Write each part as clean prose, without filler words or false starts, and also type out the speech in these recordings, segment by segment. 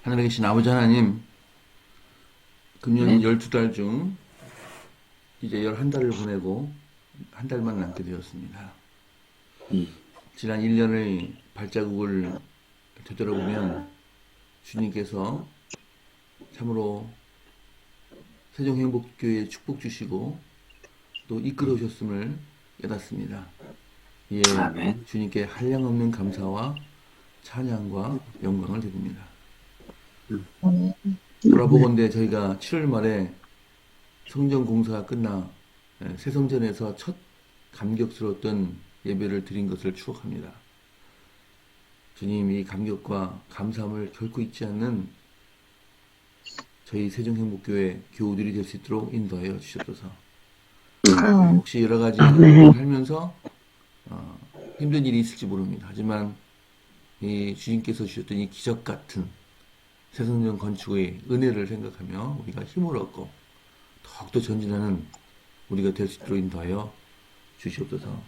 하늘에 계신 아버지 하나님, 금년 네. 12달 중 이제 11달을 보내고 한 달만 남게 되었습니다. 음, 지난 1년의 발자국을 되돌아보면 주님께서 참으로 세종행복교회에 축복 주시고 또 이끌어 오셨음을 깨닫습니다. 이에 아멘. 주님께 한량없는 감사와 찬양과 영광을 드립니다. 음, 돌아보건대 저희가 7월 말에 성전 공사가 끝나 새성전에서 첫 감격스러웠던 예배를 드린 것을 추억합니다. 주님, 이 감격과 감사함을 결코 잊지 않는 저희 세종행복교회 교우들이 될 수 있도록 인도하여 주시옵소서. 혹시 여러 가지 일을 하면서 힘든 일이 있을지 모릅니다. 하지만 이 주님께서 주셨던 이 기적 같은 새성전 건축의 은혜를 생각하며 우리가 힘을 얻고 더욱더 전진하는 우리가 될 수 있도록 인도하여 주시옵소서.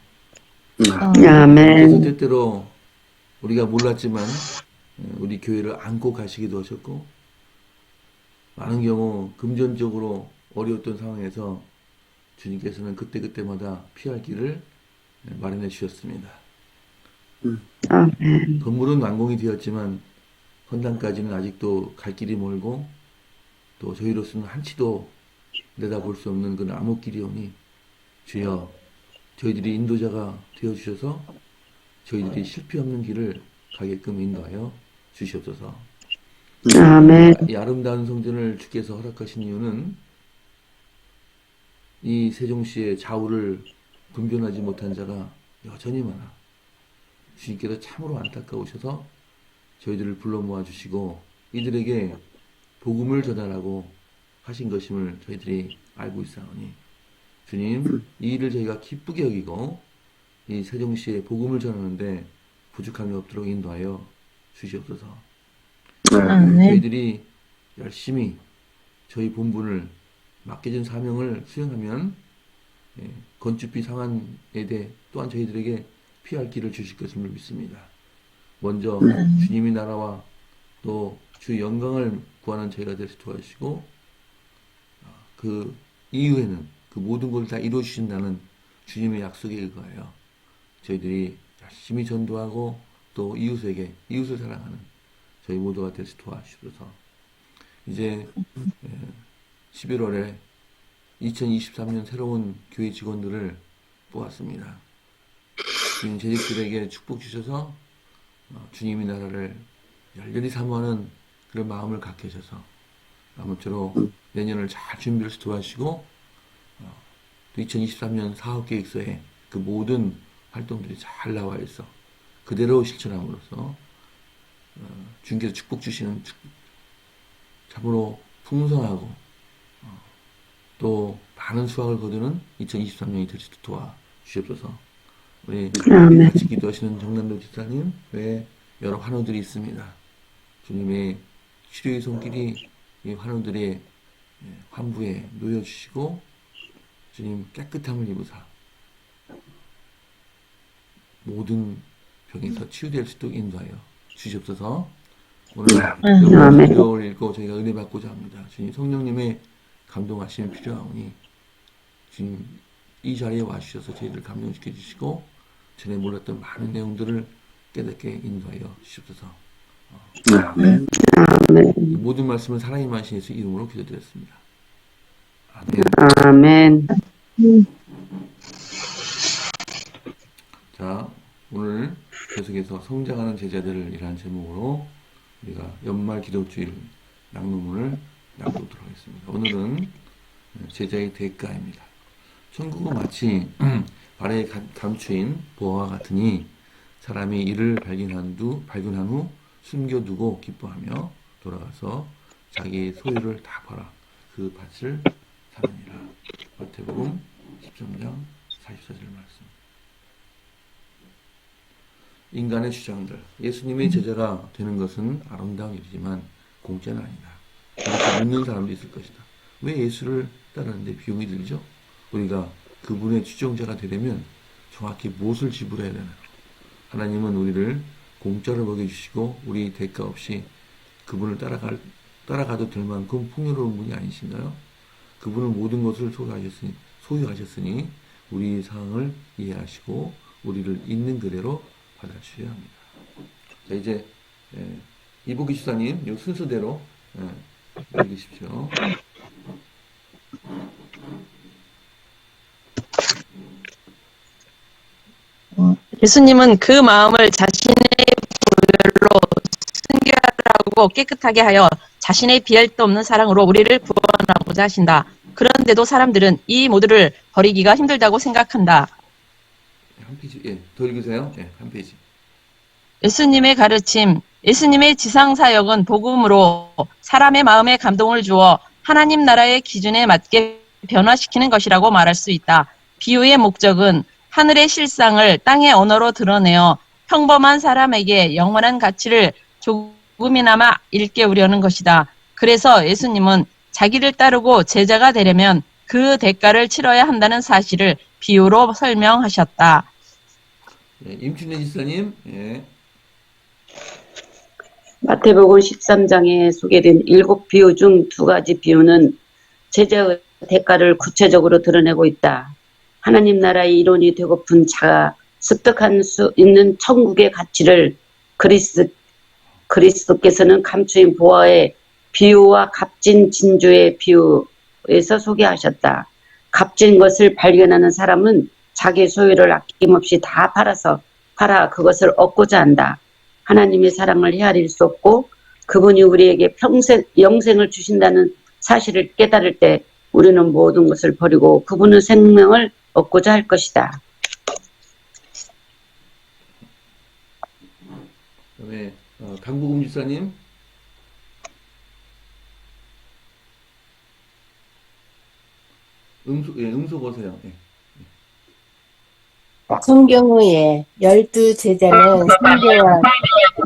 그래서 아멘. 때때로 우리가 몰랐지만 우리 교회를 안고 가시기도 하셨고, 많은 경우 금전적으로 어려웠던 상황에서 주님께서는 그때그때마다 피할 길을 마련해 주셨습니다. 아멘. 건물은 완공이 되었지만 헌당까지는 아직도 갈 길이 멀고, 또 저희로서는 한치도 내다볼 수 없는 그 암흑길이오니 주여, 저희들이 인도자가 되어주셔서 저희들이 실패 없는 길을 가게끔 인도하여 주시옵소서. 아멘. 이 아름다운 성전을 주께서 허락하신 이유는 이 세종시의 좌우를 분별하지 못한 자가 여전히 많아 주님께서 참으로 안타까우셔서 저희들을 불러 모아주시고 이들에게 복음을 전하라고 하신 것임을 저희들이 알고 있사오니, 주님, 이 일을 저희가 기쁘게 여기고 이 세종시에 복음을 전하는데 부족함이 없도록 인도하여 주시옵소서. 저희들이 열심히 저희 본분을 맡겨진 사명을 수행하면 건축비 상한에 대해 또한 저희들에게 피할 길을 주실 것임을 믿습니다. 먼저 주님의 나라와 또 주 영광을 구하는 저희가 될 수 도와주시고, 그 이후에는 그 모든 것을 다 이루어 주신다는 주님의 약속에 의거하여 저희들이 열심히 전도하고 또 이웃에게 이웃을 사랑하는 저희 모두가 될 수 도와주셔서, 이제 11월에 2023년 새로운 교회 직원들을 뽑았습니다. 주님, 재직들에게 축복 주셔서 주님의 나라를 열렬히 사모하는 그런 마음을 갖게 하셔서 아무쪼록 내년을 잘 준비를 도와주시고, 또 2023년 사업계획서에 그 모든 활동들이 잘 나와 있어 그대로 실천함으로써 주님께서 축복 주시는 참으로 풍성하고 또 많은 수확을 거두는 2023년이 될 수 있도록 도와주시옵소서. 우리 아멘. 같이 기도하시는 정남도 지사님 외에 여러 환우들이 있습니다. 주님의 치료의 손길이 이 환우들의 환부에 놓여주시고 주님 깨끗함을 입으사 모든 병에서 치유될 수 있도록 인도하여 주시옵소서. 오늘 아멘. 기도를 읽고 저희가 은혜 받고자 합니다. 주님, 성령님의 감동하심이 필요하오니 주님, 이 자리에 와주셔서 저희를 감동시켜 주시고 전에 몰랐던 많은 내용들을 깨닫게 인도하여 주시옵소서. 아멘. 아멘. 모든 말씀을 사랑의 마신 예수 이름으로 기도드렸습니다. 아멘. 아멘. 자, 오늘 계속해서 성장하는 제자들이라는 제목으로 우리가 연말 기도주일 낭독문을 낭독하도록 하겠습니다. 오늘은 제자의 대가입니다. 천국은 마치 발에 감추인 보화와 같으니 사람이 이를 발견한 후 숨겨두고 기뻐하며 돌아가서 자기의 소유를 다 팔아 그 밭을 사느니라. 마태복음 13장 44절 말씀. 인간의 주장들. 예수님의 제자가 되는 것은 아름다운 일이지만 공짜는 아니다. 이렇게 묻는 사람도 있을 것이다. 왜 예수를 따르는데 비용이 들죠? 우리가 그분의 추종자가 되려면 정확히 무엇을 지불해야 되나요? 하나님은 우리를 공짜로 먹여주시고 우리 대가 없이 그분을 따라가도 될 만큼 풍요로운 분이 아니신가요? 그분은 모든 것을 소유하셨으니 우리 상황을 이해하시고 우리를 있는 그대로 받아주셔야 합니다. 자, 이제 이보기 주사님 이 순서대로 읽으십시오. 예수님은 그 마음을 자신의 보혈로 순결하고 깨끗하게 하여 자신의 비할도 없는 사랑으로 우리를 구원하고자 하신다. 그런데도 사람들은 이 모두를 버리기가 힘들다고 생각한다. 한 페이지, 더 읽으세요. 한 페이지. 예수님의 가르침, 예수님의 지상사역은 복음으로 사람의 마음에 감동을 주어 하나님 나라의 기준에 맞게 변화시키는 것이라고 말할 수 있다. 비유의 목적은 하늘의 실상을 땅의 언어로 드러내어 평범한 사람에게 영원한 가치를 조금이나마 일깨우려는 것이다. 그래서 예수님은 자기를 따르고 제자가 되려면 그 대가를 치러야 한다는 사실을 비유로 설명하셨다. 임춘혜 지사님. 마태복음 13장에 소개된 7비유 중 2가지 비유는 제자의 대가를 구체적으로 드러내고 있다. 하나님 나라의 일원이 되고픈 자가 습득할 수 있는 천국의 가치를 그리스도께서는 감추인 보화의 비유와 값진 진주의 비유에서 소개하셨다. 값진 것을 발견하는 사람은 자기 소유를 아낌없이 다 팔아 그것을 얻고자 한다. 하나님의 사랑을 헤아릴 수 없고 그분이 우리에게 영생을 주신다는 사실을 깨달을 때 우리는 모든 것을 버리고 그분의 생명을 얻고자 할 것이다. 그다음에 강복음 지사님. 음소 보세요. 성경의 12제자는 상대와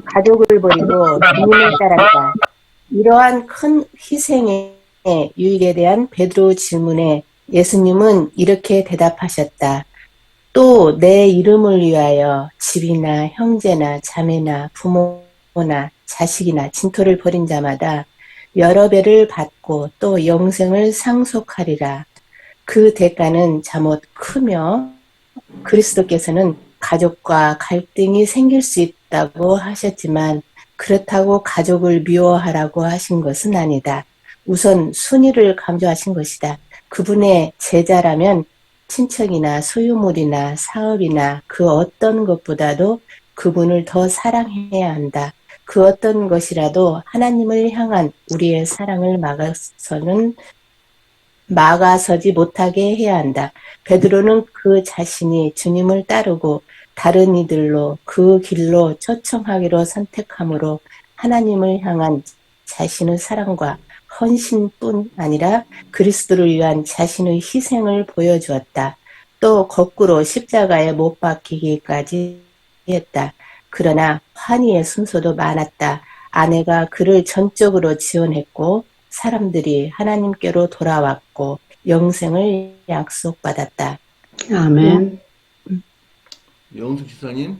가족을 버리고 주님을 따랐다. 이러한 큰 희생의 유익에 대한 베드로 질문에 예수님은 이렇게 대답하셨다. 또 내 이름을 위하여 집이나 형제나 자매나 부모나 자식이나 진토를 벌인 자마다 여러 배를 받고 또 영생을 상속하리라. 그 대가는 자못 크며 그리스도께서는 가족과 갈등이 생길 수 있다고 하셨지만 그렇다고 가족을 미워하라고 하신 것은 아니다. 우선 순위를 강조하신 것이다. 그분의 제자라면 친척이나 소유물이나 사업이나 그 어떤 것보다도 그분을 더 사랑해야 한다. 그 어떤 것이라도 하나님을 향한 우리의 사랑을 막아서지 못하게 해야 한다. 베드로는 그 자신이 주님을 따르고 다른 이들로 그 길로 초청하기로 선택함으로 하나님을 향한 자신의 사랑과 헌신뿐 아니라 그리스도를 위한 자신의 희생을 보여주었다. 또 거꾸로 십자가에 못 박히기까지 했다. 그러나 환희의 순서도 많았다. 아내가 그를 전적으로 지원했고 사람들이 하나님께로 돌아왔고 영생을 약속받았다. 아멘. 영숙 지사님.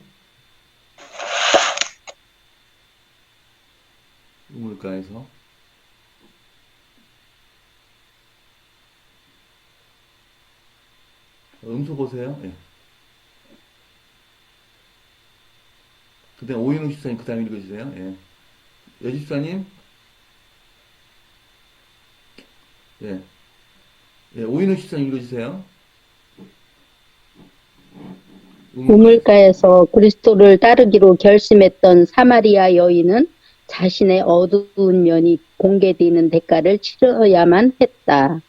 우물가에서. 음소 보세요. 그 다음에 오인웅 집사님 그 다음에 읽어주세요. 여집사님. 오인웅 집사님 읽어주세요. 우물가에서 그리스도를 따르기로 결심했던 사마리아 여인은 자신의 어두운 면이 공개되는 대가를 치러야만 했다.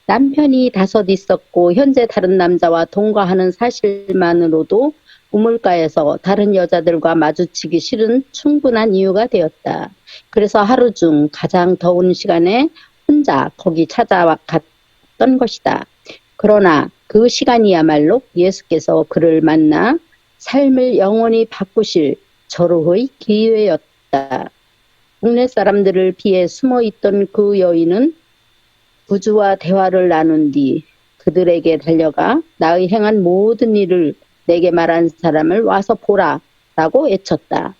남편이 5 있었고 현재 다른 남자와 동거하는 사실만으로도 우물가에서 다른 여자들과 마주치기 싫은 충분한 이유가 되었다. 그래서 하루 중 가장 더운 시간에 혼자 거기 찾아갔던 것이다. 그러나 그 시간이야말로 예수께서 그를 만나 삶을 영원히 바꾸실 절호의 기회였다. 동네 사람들을 피해 숨어있던 그 여인은 부주와 대화를 나눈 뒤 그들에게 달려가 나의 행한 모든 일을 내게 말한 사람을 와서 보라 라고 외쳤다.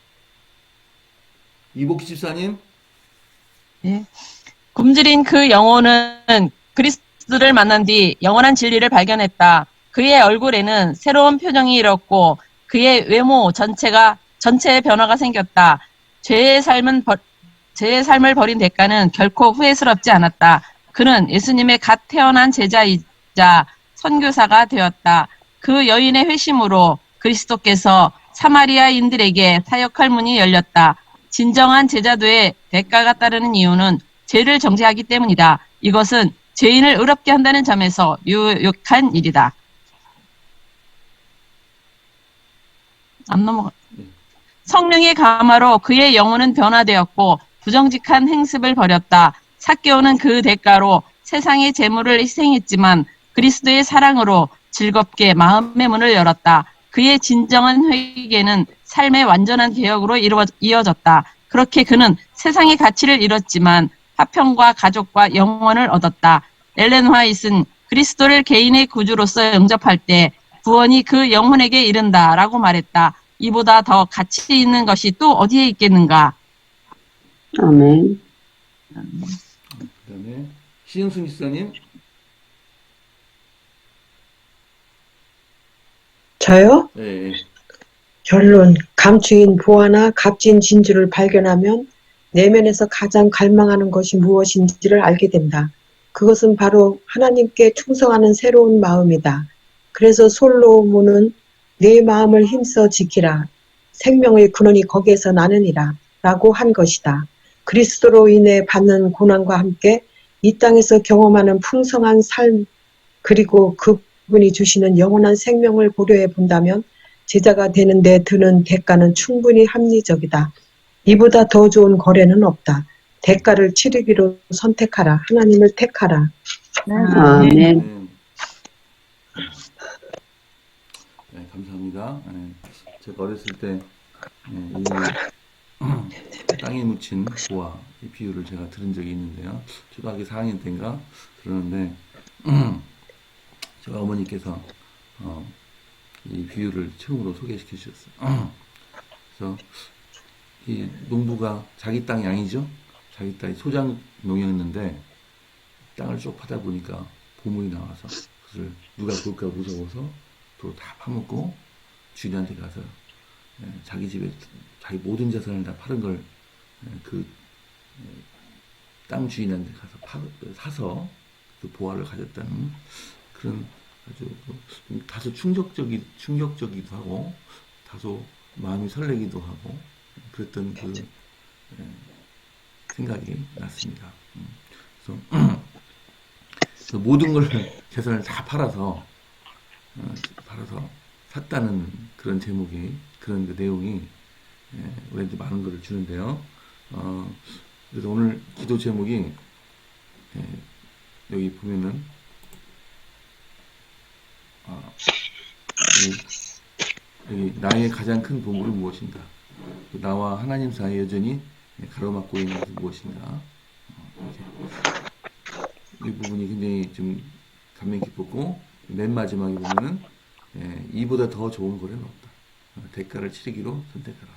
이복희 집사님. 예. 굶주린 그 영혼은 그리스도를 만난 뒤 영원한 진리를 발견했다. 그의 얼굴에는 새로운 표정이 일었고 그의 외모 전체의 변화가 생겼다. 죄의 삶을 버린 대가는 결코 후회스럽지 않았다. 그는 예수님의 갓 태어난 제자이자 선교사가 되었다. 그 여인의 회심으로 그리스도께서 사마리아인들에게 사역할 문이 열렸다. 진정한 제자도의 대가가 따르는 이유는 죄를 정죄하기 때문이다. 이것은 죄인을 의롭게 한다는 점에서 유익한 일이다. 안 넘어가. 성령의 감화로 그의 영혼은 변화되었고 부정직한 행습을 버렸다. 삭개오는 그 대가로 세상의 재물을 희생했지만 그리스도의 사랑으로 즐겁게 마음의 문을 열었다. 그의 진정한 회개는 삶의 완전한 개혁으로 이어졌다. 그렇게 그는 세상의 가치를 잃었지만 화평과 가족과 영원을 얻었다. 엘렌 화이트는 그리스도를 개인의 구주로서 영접할 때 구원이 그 영혼에게 이른다라고 말했다. 이보다 더 가치 있는 것이 또 어디에 있겠는가? 아멘. 그다음에 신영순 집사님. 저요? 예, 예. 결론, 감추인 보화나 값진 진주를 발견하면 내면에서 가장 갈망하는 것이 무엇인지를 알게 된다. 그것은 바로 하나님께 충성하는 새로운 마음이다. 그래서 솔로몬은 내 마음을 힘써 지키라. 생명의 근원이 거기에서 나느니라. 라고 한 것이다. 그리스도로 인해 받는 고난과 함께 이 땅에서 경험하는 풍성한 삶, 그리고 그분이 주시는 영원한 생명을 고려해 본다면 제자가 되는 데 드는 대가는 충분히 합리적이다. 이보다 더 좋은 거래는 없다. 대가를 치르기로 선택하라. 하나님을 택하라. 아멘. 네. 네, 감사합니다. 네, 제가 어렸을 때 이 땅에 묻힌 보화 이 비유를 제가 들은 적이 있는데요. 초등학교 4학년 때인가 그러는데 제가 어머니께서 이 비유를 처음으로 소개시켜 주셨어요. 그래서 이 농부가 자기 땅이 아니죠. 자기 땅이 소장 농이었는데 땅을 쭉 파다 보니까 보물이 나와서 그것을 누가 볼까 무서워서 또 다 파먹고 주인한테 가서 자기 집에 자기 모든 재산을 다 파는 걸 그 땅 주인한테 가서 사서 그 보화를 가졌다는 그런 아주 좀 다소 충격적이기도 하고 다소 마음이 설레기도 하고 그랬던 그 생각이 났습니다. 그래서 모든 걸 재산을 다 팔아서 샀다는 그런 제목이 그런 그 내용이 우리한테 많은 것을 주는데요. 그래서 오늘 기도 제목이 여기 보면은 여기 나의 가장 큰 보물은 무엇인가? 나와 하나님 사이에 여전히 가로막고 있는 것은 무엇인가? 이 부분이 굉장히 좀 감명 깊었고 맨 마지막에 보면은 이보다 더 좋은 거래는 없다. 대가를 치르기로 선택하라.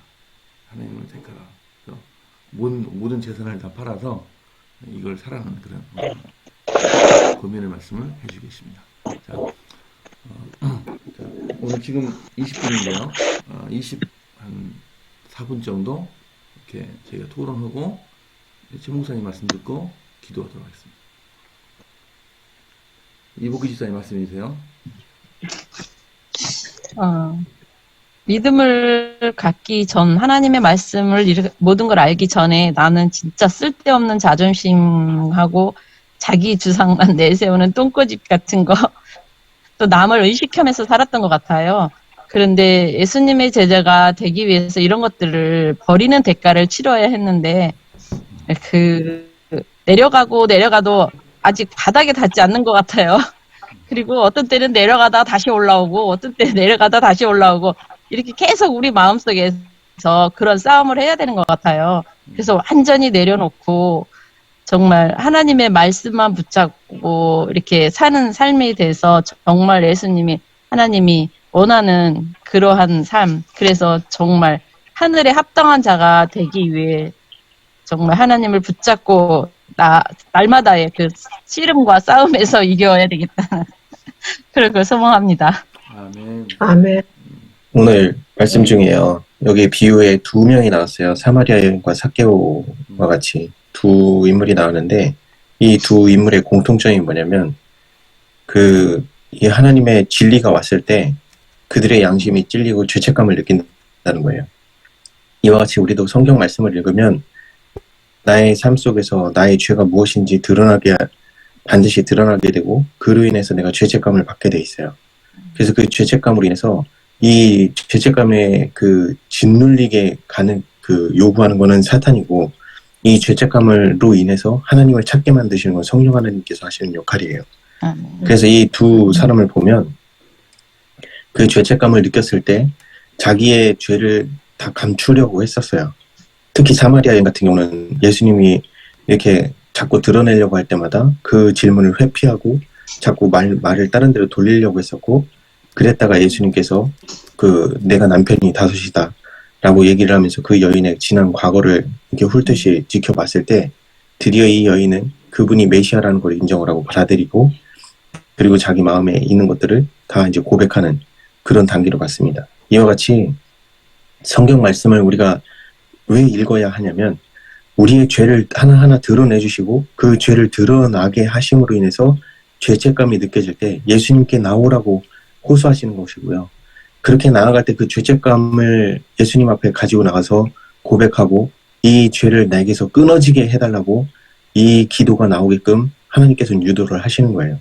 하나님을 택하라. 그래서 모든 재산을 다 팔아서 이걸 사랑하는 그런 고민의 말씀을 해주겠습니다. 자, 오늘 지금 20분인데요. 24분 정도 이렇게 저희가 토론하고 최 목사님 말씀 듣고 기도하도록 하겠습니다. 이복희 집사님 말씀해 주세요. 믿음을 갖기 전 하나님의 말씀을 모든 걸 알기 전에 나는 진짜 쓸데없는 자존심하고 자기 주장만 내세우는 똥꼬집 같은 거 또 남을 의식하면서 살았던 것 같아요. 그런데 예수님의 제자가 되기 위해서 이런 것들을 버리는 대가를 치러야 했는데 내려가도 아직 바닥에 닿지 않는 것 같아요. 그리고 어떤 때는 내려가다 다시 올라오고 어떤 때는 내려가다 다시 올라오고 이렇게 계속 우리 마음속에서 그런 싸움을 해야 되는 것 같아요. 그래서 완전히 내려놓고 정말 하나님의 말씀만 붙잡고 이렇게 사는 삶에 대해서 정말 예수님이 하나님이 원하는 그러한 삶, 그래서 정말 하늘에 합당한 자가 되기 위해 정말 하나님을 붙잡고 날마다의 그 씨름과 싸움에서 이겨야 되겠다. 그런 걸 소망합니다. 아멘. 아멘. 오늘 말씀 중에요. 여기 비유에 두 명이 나왔어요. 사마리아 여인과 삭개오와 같이 두 인물이 나오는데 이 두 인물의 공통점이 뭐냐면 이 하나님의 진리가 왔을 때 그들의 양심이 찔리고 죄책감을 느낀다는 거예요. 이와 같이 우리도 성경 말씀을 읽으면 나의 삶 속에서 나의 죄가 무엇인지 반드시 드러나게 되고 그로 인해서 내가 죄책감을 받게 돼 있어요. 그래서 그 죄책감으로 인해서 이 죄책감에 짓눌리게 요구하는 거는 사탄이고 이 죄책감으로 인해서 하나님을 찾게 만드시는 건 성령 하나님께서 하시는 역할이에요. 그래서 이 두 사람을 보면 그 죄책감을 느꼈을 때 자기의 죄를 다 감추려고 했었어요. 특히 사마리아 여인 같은 경우는 예수님이 이렇게 자꾸 드러내려고 할 때마다 그 질문을 회피하고 자꾸 말을 다른 데로 돌리려고 했었고 그랬다가 예수님께서 내가 남편이 다섯이다 라고 얘기를 하면서 그 여인의 지난 과거를 이렇게 훑듯이 지켜봤을 때 드디어 이 여인은 그분이 메시아라는 걸 인정을 하고 받아들이고 그리고 자기 마음에 있는 것들을 다 이제 고백하는 그런 단계로 갔습니다. 이와 같이 성경 말씀을 우리가 왜 읽어야 하냐면 우리의 죄를 하나하나 드러내주시고 그 죄를 드러나게 하심으로 인해서 죄책감이 느껴질 때 예수님께 나오라고 호소하시는 것이고요. 그렇게 나아갈 때 그 죄책감을 예수님 앞에 가지고 나가서 고백하고 이 죄를 내게서 끊어지게 해달라고 이 기도가 나오게끔 하나님께서는 유도를 하시는 거예요.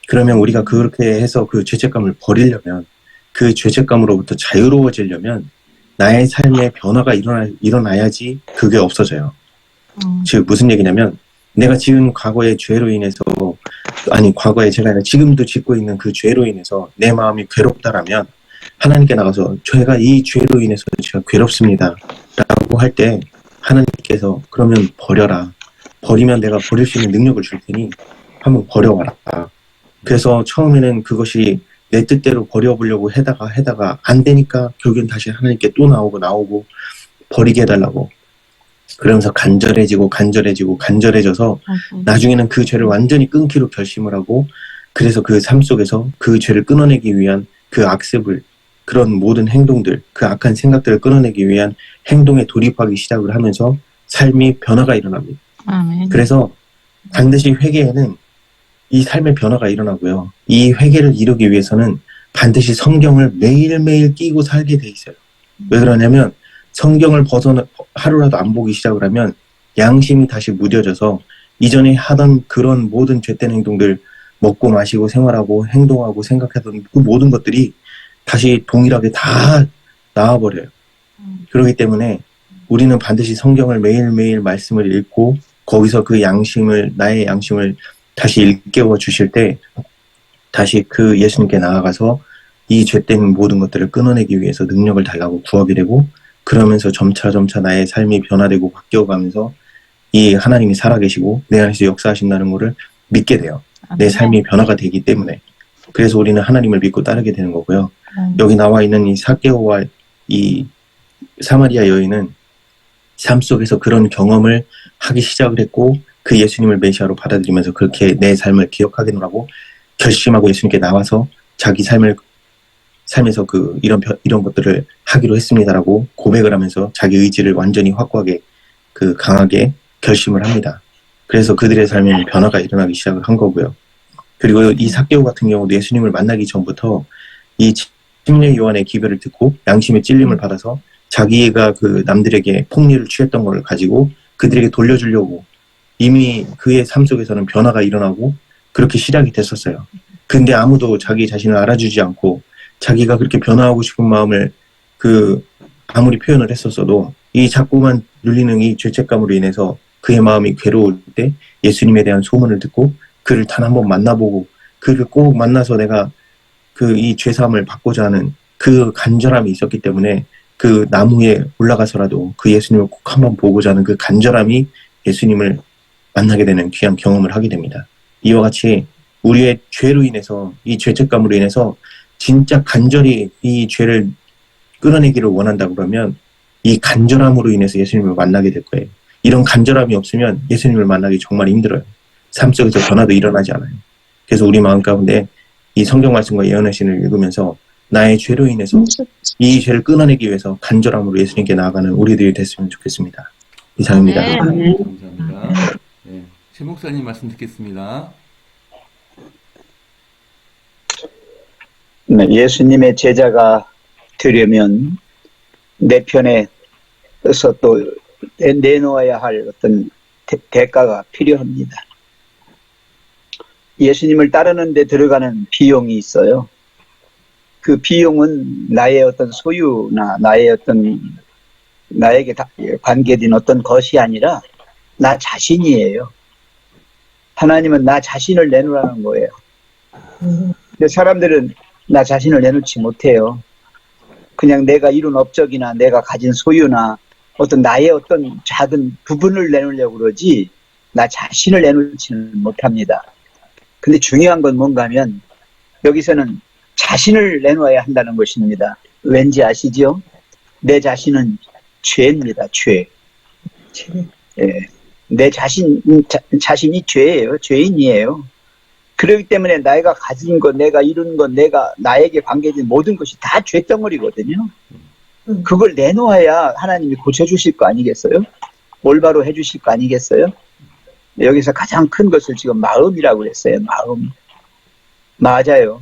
그러면 우리가 그렇게 해서 그 죄책감을 버리려면 그 죄책감으로부터 자유로워지려면 나의 삶에 변화가 일어나야지 그게 없어져요. 즉 무슨 얘기냐면 내가 지은 과거의 죄로 인해서 과거의 죄가 아니라 지금도 짓고 있는 그 죄로 인해서 내 마음이 괴롭다라면 하나님께 나가서 제가 이 죄로 인해서 제가 괴롭습니다 라고 할 때 하나님께서 그러면 버려라. 버리면 내가 버릴 수 있는 능력을 줄 테니 한번 버려와라. 그래서 처음에는 그것이 내 뜻대로 버려보려고 해다가 안 되니까 결국엔 다시 하나님께 또 나오고 버리게 해달라고 그러면서 간절해져서 나중에는 그 죄를 완전히 끊기로 결심을 하고 그래서 그 삶 속에서 그 죄를 끊어내기 위한 그 악습을 그런 모든 행동들 그 악한 생각들을 끊어내기 위한 행동에 돌입하기 시작을 하면서 삶이 변화가 일어납니다. 그래서 반드시 회개에는 이 삶의 변화가 일어나고요. 이 회개를 이루기 위해서는 반드시 성경을 매일매일 끼고 살게 돼 있어요. 왜 그러냐면 성경을 하루라도 안 보기 시작을 하면 양심이 다시 무뎌져서 이전에 하던 그런 모든 죄된 행동들 먹고 마시고 생활하고 행동하고 생각하던 그 모든 것들이 다시 동일하게 다 나와버려요. 그렇기 때문에 우리는 반드시 성경을 매일매일 말씀을 읽고 거기서 나의 양심을 다시 일깨워 주실 때 다시 그 예수님께 나아가서 이 죄된 모든 것들을 끊어내기 위해서 능력을 달라고 구하게 되고 그러면서 점차 나의 삶이 변화되고 바뀌어가면서 이 하나님이 살아계시고 내 안에서 역사하신다는 것을 믿게 돼요. 내 삶이 변화가 되기 때문에. 그래서 우리는 하나님을 믿고 따르게 되는 거고요. 여기 나와 있는 이 삭개오와 이 사마리아 여인은 삶 속에서 그런 경험을 하기 시작을 했고 그 예수님을 메시아로 받아들이면서 그렇게 내 삶을 기억하겠노라고 결심하고 예수님께 나와서 자기 삶에서 이런 것들을 하기로 했습니다라고 고백을 하면서 자기 의지를 완전히 확고하게 강하게 결심을 합니다. 그래서 그들의 삶에는 변화가 일어나기 시작을 한 거고요. 그리고 이 삭개오 같은 경우도 예수님을 만나기 전부터 이 침례 요한의 기별을 듣고 양심의 찔림을 받아서 자기가 남들에게 폭리를 취했던 걸 가지고 그들에게 돌려주려고 이미 그의 삶 속에서는 변화가 일어나고 그렇게 시작이 됐었어요. 근데 아무도 자기 자신을 알아주지 않고 자기가 그렇게 변화하고 싶은 마음을 아무리 표현을 했었어도 이 자꾸만 눌리는 이 죄책감으로 인해서 그의 마음이 괴로울 때 예수님에 대한 소문을 듣고 그를 단 한 번 만나보고 그를 꼭 만나서 내가 이 죄사함을 받고자 하는 그 간절함이 있었기 때문에 그 나무에 올라가서라도 그 예수님을 꼭 한번 보고자 하는 그 간절함이 예수님을 만나게 되는 귀한 경험을 하게 됩니다. 이와 같이 우리의 죄로 인해서 이 죄책감으로 인해서 진짜 간절히 이 죄를 끊어내기를 원한다 그러면 이 간절함으로 인해서 예수님을 만나게 될 거예요. 이런 간절함이 없으면 예수님을 만나기 정말 힘들어요. 삶 속에서 변화도 일어나지 않아요. 그래서 우리 마음 가운데 이 성경 말씀과 예언의 신을 읽으면서 나의 죄로 인해서 이 죄를 끊어내기 위해서 간절함으로 예수님께 나아가는 우리들이 됐으면 좋겠습니다. 이상입니다. 네. 감사합니다. 네. 최 목사님 말씀 듣겠습니다. 네, 예수님의 제자가 되려면 내 편에서 또 내놓아야 할 어떤 대가가 필요합니다. 예수님을 따르는 데 들어가는 비용이 있어요. 그 비용은 나의 어떤 소유나 나에게 관계된 어떤 것이 아니라 나 자신이에요. 하나님은 나 자신을 내놓으라는 거예요. 근데 사람들은 나 자신을 내놓지 못해요. 그냥 내가 이룬 업적이나 내가 가진 소유나 어떤 나의 어떤 작은 부분을 내놓으려고 그러지 나 자신을 내놓지는 못합니다. 근데 중요한 건 뭔가 하면 여기서는 자신을 내놓아야 한다는 것입니다. 왠지 아시죠? 내 자신은 죄입니다. 죄. 예. 내 자신이 죄예요. 죄인이에요. 그렇기 때문에 내가 가진 것, 내가 이룬 것, 내가 나에게 관계된 모든 것이 다 죄덩어리거든요. 그걸 내놓아야 하나님이 고쳐주실 거 아니겠어요? 올바로 해주실 거 아니겠어요? 여기서 가장 큰 것을 지금 마음이라고 했어요. 마음. 맞아요.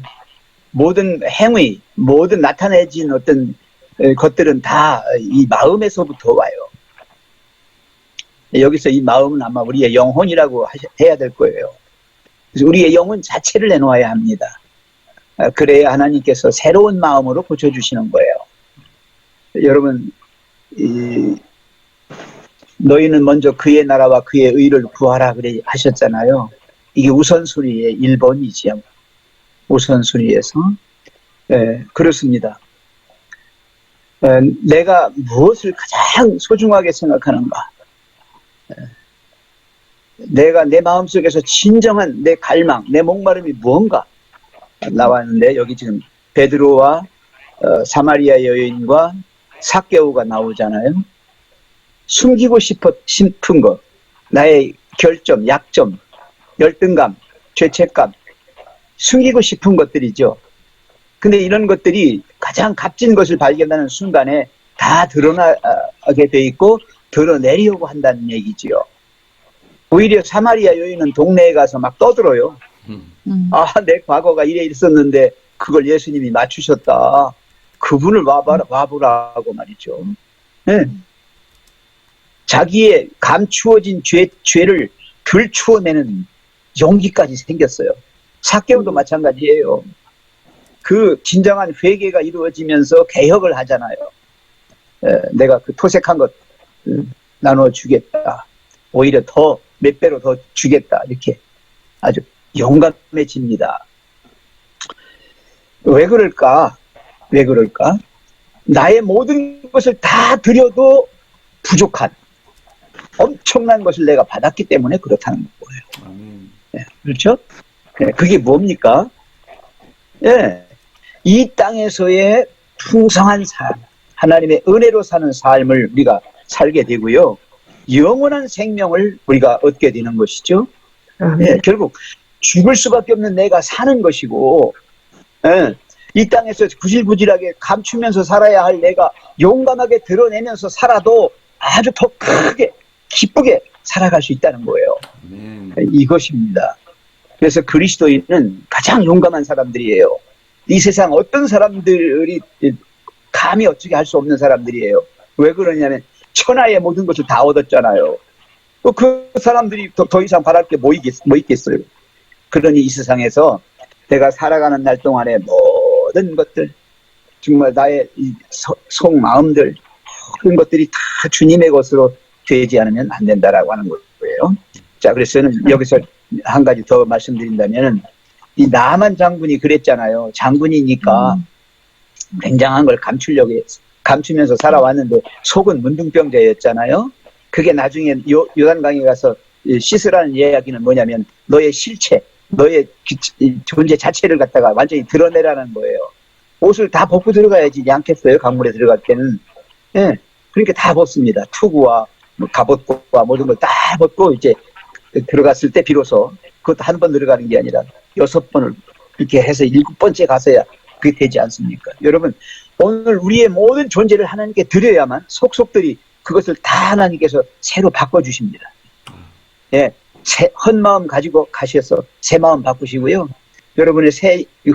모든 행위, 모든 나타내진 어떤 것들은 다 이 마음에서부터 와요. 여기서 이 마음은 아마 우리의 영혼이라고 해야 될 거예요. 그래서 우리의 영혼 자체를 내놓아야 합니다. 그래야 하나님께서 새로운 마음으로 고쳐주시는 거예요. 여러분, 너희는 먼저 그의 나라와 그의 의를 구하라 그래 하셨잖아요. 이게 우선순위의 1번이지요. 우선순위에서. 그렇습니다. 내가 무엇을 가장 소중하게 생각하는가? 내가 내 마음속에서 진정한 내 갈망, 내 목마름이 무언가 나왔는데 여기 지금 베드로와 사마리아 여인과 삭개오가 나오잖아요. 숨기고 싶은 것, 나의 결점, 약점, 열등감, 죄책감, 숨기고 싶은 것들이죠. 근데 이런 것들이 가장 값진 것을 발견하는 순간에 다 드러나게 돼 있고 드러내려고 한다는 얘기지요. 오히려 사마리아 여인은 동네에 가서 막 떠들어요. 아, 내 과거가 이래 있었는데 그걸 예수님이 맞추셨다. 그분을 와보라고 말이죠. 네. 자기의 감추어진 죄를 들추어내는 용기까지 생겼어요. 삭개오도 마찬가지예요. 그 진정한 회개가 이루어지면서 개혁을 하잖아요. 내가 그 토색한 것 나눠주겠다. 오히려 더 몇 배로 더 주겠다. 이렇게 아주 용감해집니다. 왜 그럴까? 왜 그럴까? 나의 모든 것을 다 드려도 부족한 엄청난 것을 내가 받았기 때문에 그렇다는 거예요. 네, 그렇죠? 네, 그게 뭡니까? 네, 이 땅에서의 풍성한 삶, 하나님의 은혜로 사는 삶을 우리가 살게 되고요. 영원한 생명을 우리가 얻게 되는 것이죠. 네, 결국 죽을 수밖에 없는 내가 사는 것이고, 네, 이 땅에서 구질구질하게 감추면서 살아야 할 내가 용감하게 드러내면서 살아도 아주 더 크게 기쁘게 살아갈 수 있다는 거예요. 이것입니다. 그래서 그리스도인은 가장 용감한 사람들이에요. 이 세상 어떤 사람들이 감히 어떻게 할 수 없는 사람들이에요. 왜 그러냐면 천하의 모든 것을 다 얻었잖아요. 그 사람들이 더 이상 바랄 게 뭐 있겠어요. 그러니 이 세상에서 내가 살아가는 날 동안에 모든 것들, 정말 나의 속마음들, 모든 것들이 다 주님의 것으로 되지 않으면 안 된다라고 하는 거예요. 자, 그래서 저는 여기서 한 가지 더 말씀드린다면은, 이 나만 장군이 그랬잖아요. 장군이니까 굉장한 걸 감추면서 살아왔는데 속은 문둥병자였잖아요. 그게 나중에 요단강에 가서 씻으라는 이야기는 뭐냐면 너의 실체, 너의 존재 자체를 갖다가 완전히 드러내라는 거예요. 옷을 다 벗고 들어가야지 않겠어요? 강물에 들어갈 때는. 예, 그러니까 다 벗습니다. 투구와 뭐 갑옷과 모든 걸 다 벗고 이제 들어갔을 때 비로소 그것도 한 번 들어가는 게 아니라 6번을 이렇게 해서 7번째 가서야 그게 되지 않습니까? 여러분, 오늘 우리의 모든 존재를 하나님께 드려야만 속속들이 그것을 다 하나님께서 새로 바꿔주십니다. 예, 헌 마음 가지고 가셔서 새 마음 바꾸시고요. 여러분의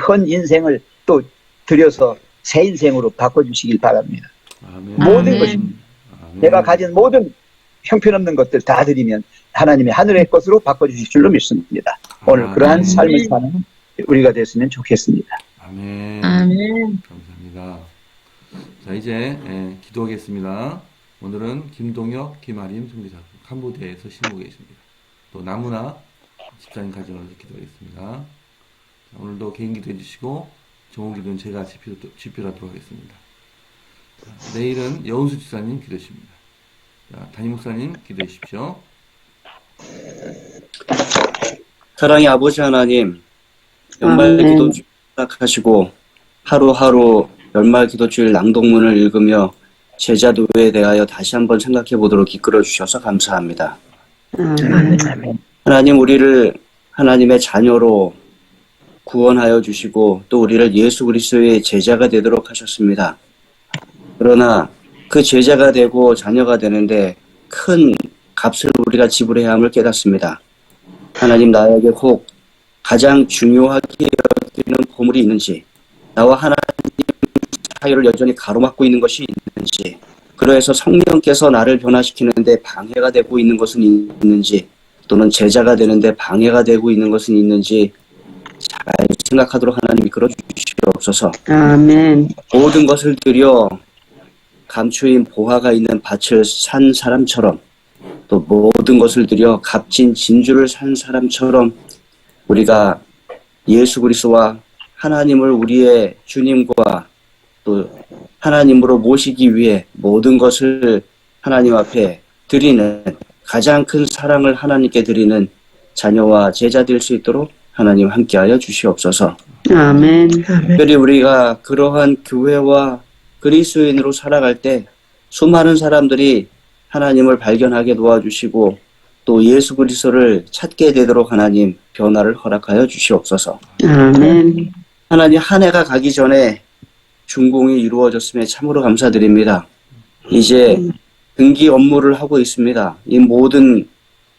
헌 인생을 또 들여서 새 인생으로 바꿔주시길 바랍니다. 아멘. 모든 것이 아멘. 내가 가진 모든 형편없는 것들 다 드리면 하나님의 하늘의 것으로 바꿔주실 줄로 믿습니다. 오늘 그러한 삶을 사는 우리가 됐으면 좋겠습니다. 아멘. 아멘. 감사합니다. 자, 이제 기도하겠습니다. 오늘은 김동혁, 김아림 선교사 캄보디아에서 신고 계십니다. 또 나무나 집사님 가정을 위해서 기도하겠습니다. 자, 오늘도 개인 기도해 주시고 정오 기도는 제가 집필하도록 하겠습니다. 자, 내일은 여운수 집사님 기도하십니다. 자, 담임 목사님 기도해 주십시오. 사랑의 아버지 하나님, 연말 아멘. 기도주일 허락하시고 하루하루 연말 기도주일 낭독문을 읽으며 제자도에 대하여 다시 한번 생각해 보도록 이끌어 주셔서 감사합니다. 하나님, 우리를 하나님의 자녀로 구원하여 주시고 또 우리를 예수 그리스도의 제자가 되도록 하셨습니다. 그러나 그 제자가 되고 자녀가 되는데 큰 값을 우리가 지불해야 함을 깨닫습니다. 하나님, 나에게 혹 가장 중요하게 여기는 보물이 있는지, 나와 하나님 사이를 여전히 가로막고 있는 것이 있는지, 그러해서 성령께서 나를 변화시키는데 방해가 되고 있는 것은 있는지, 또는 제자가 되는데 방해가 되고 있는 것은 있는지 잘 생각하도록 하나님 이끌어 주시옵소서. 아멘. 모든 것을 들여 감추인 보화가 있는 밭을 산 사람처럼, 또 모든 것을 들여 값진 진주를 산 사람처럼 우리가 예수 그리스도와 하나님을 우리의 주님과 또 하나님으로 모시기 위해 모든 것을 하나님 앞에 드리는, 가장 큰 사랑을 하나님께 드리는 자녀와 제자 될 수 있도록 하나님 함께하여 주시옵소서. 아멘. 특별히 우리가 그러한 교회와 그리스도인으로 살아갈 때 수많은 사람들이 하나님을 발견하게 도와주시고 또 예수 그리스도를 찾게 되도록 하나님 변화를 허락하여 주시옵소서. 아멘. 하나님, 한 해가 가기 전에 준공이 이루어졌음에 참으로 감사드립니다. 이제 등기 업무를 하고 있습니다. 이 모든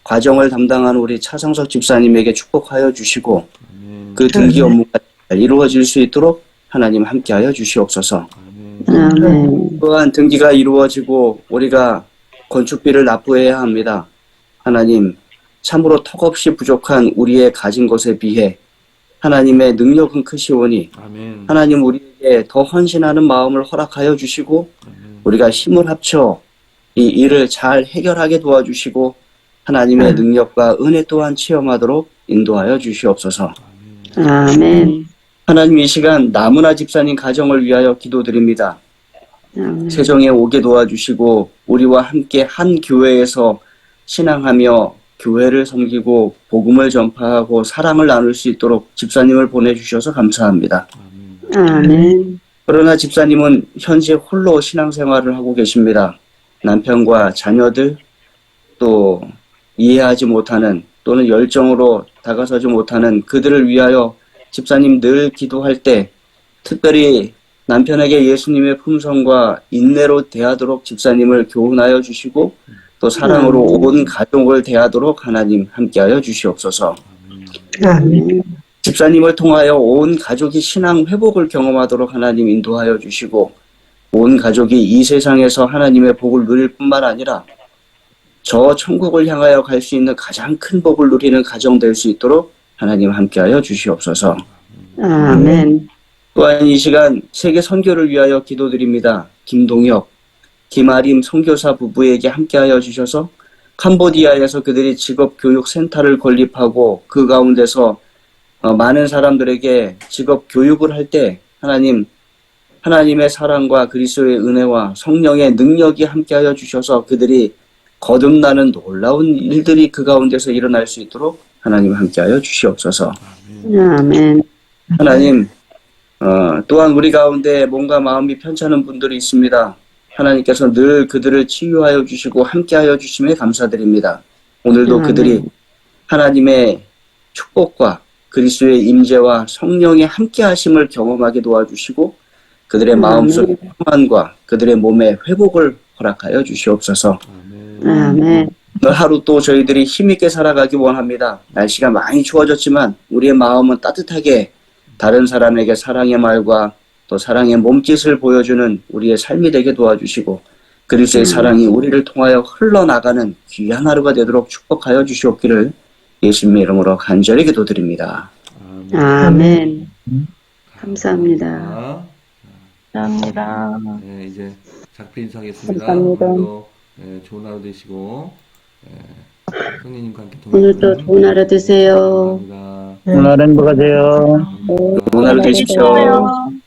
과정을 담당하는 우리 차성석 집사님에게 축복하여 주시고 그 등기 업무가 잘 이루어질 수 있도록 하나님 함께하여 주시옵소서. 아멘. 또한 등기가 이루어지고 우리가 건축비를 납부해야 합니다. 하나님, 참으로 턱없이 부족한 우리의 가진 것에 비해 하나님의 능력은 크시오니 아멘. 하나님, 우리에게 더 헌신하는 마음을 허락하여 주시고 우리가 힘을 합쳐 이 일을 잘 해결하게 도와주시고 하나님의 능력과 은혜 또한 체험하도록 인도하여 주시옵소서. 아멘. 하나님, 이 시간 나무나 집사님 가정을 위하여 기도드립니다. 아멘. 세정에 오게 도와주시고 우리와 함께 한 교회에서 신앙하며 교회를 섬기고 복음을 전파하고 사랑을 나눌 수 있도록 집사님을 보내주셔서 감사합니다. 아멘. 그러나 집사님은 현재 홀로 신앙생활을 하고 계십니다. 남편과 자녀들, 또 이해하지 못하는 또는 열정으로 다가서지 못하는 그들을 위하여 집사님 늘 기도할 때 특별히 남편에게 예수님의 품성과 인내로 대하도록 집사님을 교훈하여 주시고 또 사랑으로 온 가족을 대하도록 하나님 함께하여 주시옵소서. 아멘. 집사님을 통하여 온 가족이 신앙 회복을 경험하도록 하나님 인도하여 주시고 온 가족이 이 세상에서 하나님의 복을 누릴 뿐만 아니라 저 천국을 향하여 갈 수 있는 가장 큰 복을 누리는 가정 될 수 있도록 하나님 함께하여 주시옵소서. 아멘. 또한 이 시간 세계 선교를 위하여 기도드립니다. 김동혁, 김아림 선교사 부부에게 함께하여 주셔서 캄보디아에서 그들이 직업교육센터를 건립하고 그 가운데서 많은 사람들에게 직업 교육을 할 때 하나님, 하나님의 사랑과 그리스도의 은혜와 성령의 능력이 함께하여 주셔서 그들이 거듭나는 놀라운 일들이 그 가운데서 일어날 수 있도록 하나님 함께하여 주시옵소서. 아멘. 하나님, 또한 우리 가운데 몸과 마음이 편찮은 분들이 있습니다. 하나님께서 늘 그들을 치유하여 주시고 함께하여 주심에 감사드립니다. 오늘도 그들이 하나님의 축복과 그리스도의 임재와 성령의 함께하심을 경험하게 도와주시고 그들의 마음속의 평안과 그들의 몸의 회복을 허락하여 주시옵소서. 아멘. 오늘 하루 또 저희들이 힘있게 살아가기 원합니다. 날씨가 많이 추워졌지만 우리의 마음은 따뜻하게 다른 사람에게 사랑의 말과 또 사랑의 몸짓을 보여주는 우리의 삶이 되게 도와주시고 그리스도의 사랑이 우리를 통하여 흘러나가는 귀한 하루가 되도록 축복하여 주시옵기를 예수님의 이름으로 간절히 기도드립니다. 아멘. 감사합니다. 감사합니다. 네, 이제 작별 인사하겠습니다. 감사합니다. 오늘도 좋은 하루 되시고 성령님과 함께 오늘도 좋은 하루 되세요. 감사합니다. 오늘 행복하세요. 감사합니다. 좋은 하루 되십시오.